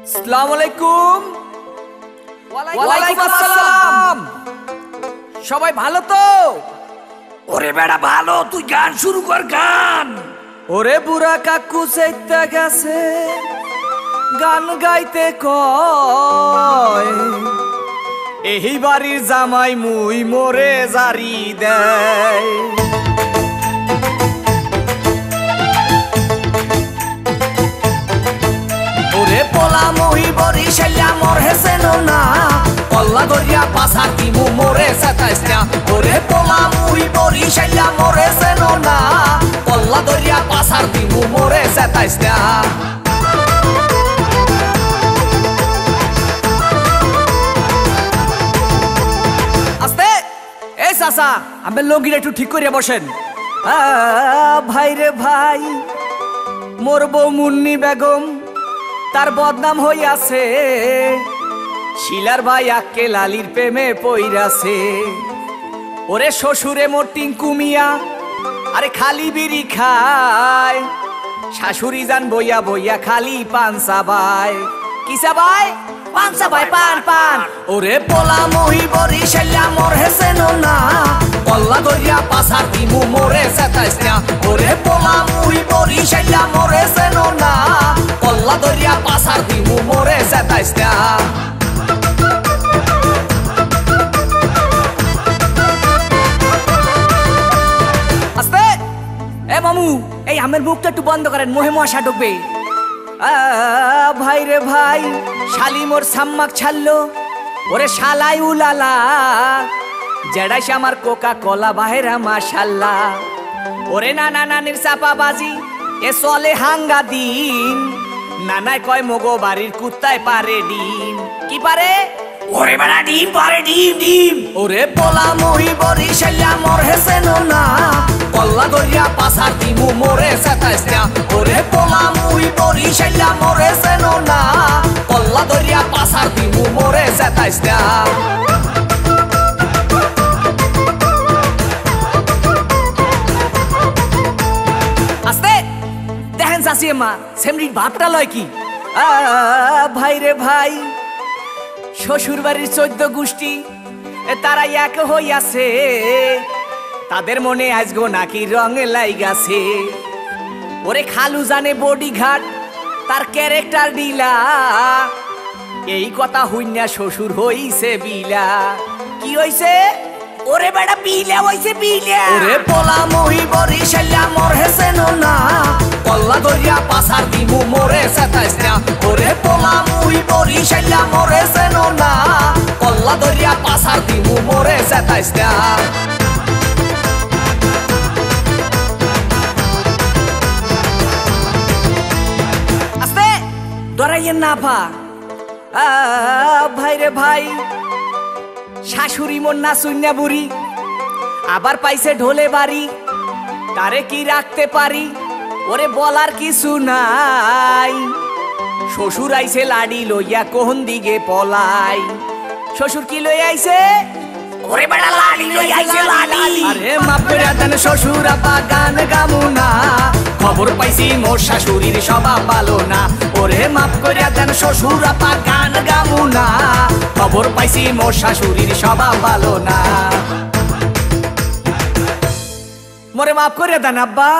আসসালামু আলাইকুম। ওয়ালাইকুম আসসালাম। সবাই ভালো তো? ওরে বেড়া ভালো, তুই গান শুরু কর গান। ওরে বুড়া কাকু চাইতে গেছে গান গাইতে কয়, এই বাড়ির জামাই মুই মোরে জারি দেয়। ওরে পোলা মহি বরিশাইয়া মোর হেসেন না, কল্লা দরিয়া পাসার দিমু মোরে সাতাইস না। ওরে পোলা মহি বরিশাইয়া মোর হেসেন না, কল্লা দরিয়া পাসার দিমু মোরে সাতাইস না। আস্তে এই চাচা, আমি লঙ্গিটা একটু ঠিক করিয়া বসেন। ভাই রে ভাই, মোর বউ মুন্নি বেগম তার বদনাম হইয়াছে, শিলার ভাই আক্কে লালির প্রেমে পইরাছে। ওরে শ্বশুরে মোর টিঙ্কু মিয়া আরে খালি বিড়ি খায়, শাশুড়ি যান বইয়া বইয়া খালি পান চাবায়। কি চাবায়? পান চাবায়, পান পান। ওরে পোলা মহি বরিশাইয়া মোর হেসেন না, কল্লা দরিয়া পাসার দিমু মোরে সাতাইস না। ওরে পোলা মহি বরিশাইয়া মোর হেসেন না, কল্লা দরিয়া পাসার দিমু মোরে সাতাইস না। আস্তে এ মামু, এই আমের মুখটা একটু বন্ধ করেন, মোহে মশা ঢুকবে। ভাই রে ভাই, শালি মোর সাম্মাক ছাড়লো, ওরে শালাই উলালা, জেডাইছে আমার কোকা কলা বাহেরা মাশাল্লাহ। ওরে নানা নানির চাপা বাজি এ চলে হাঙ্গা দিন, নানায় কয় মগো বাড়ির কুত্তায় পারে ডিম। কি পারে? ওরে বেড়া ডিম পারে, ডিম ডিম। ওরে পোলা মহি বরিশাইয়া মোর হেসেন না, কল্লা দরিয়া পাসার দিমু মোরে সাতাইস না। ওরে পোলা মহি বরিশাইয়া মোর হেসেন না, কল্লা দরিয়া পাসার দিমু মোরে সাতাইস না। আস্তে দেখেন চাচি মা, সেমরির ভাবটা লয় কি? ভাই রে ভাই, শ্বশুর বাড়ির 14 গোষ্ঠী তারা এক হইয়াছে, তাদের মনে আজগো নাকি রঙে লাইগাছে। ওরে খালু জানে বডি ঘাট, তার ক্যারেক্টার ডিলা, এই কথা হইনা শ্বশুর হইছে বিলা। কি হইছে? ওরে বেড়া বিলা হইছে, বিলা। ওরে পোলা মহি বরিশাইয়া মোর হেসেন না, কল্লা দরিয়া পাসার দিমু মোরে সাতাইস না। ওরে পোলা মহি বরিশাইয়া মোর হেসেন না, কল্লা দরিয়া পাসার দিমু মোরে সাতাইস না। আস্তে ডরাইয়েন না পা। ভাই রে ভাই, শাশুড়ি মোর না শুন্যা বুড়ি, আবার পাইছে ঢোলে বাড়ি, তারে কি রাখতে পারি? ওরে বলার কিছু নাই, শ্বশুর আইছে লাডি লইয়া কোন দিকে পলাই। শ্বশুর কি লই আইছে? ওরে বেড়া লালি লই আইছে, লালি। আরে মাপ কইরা দেন শ্বশুর আপা, গান গামু না, খবর পাইছি মোর শাশুড়ির স্বভাব ভালো না। ওরে মাপ কইরা দেন শ্বশুর আপা, গান গামু না, খবর পাইছি মোর শাশুড়ির স্বভাব ভালো না। মোরে মাপ কইরা দেন আব্বা।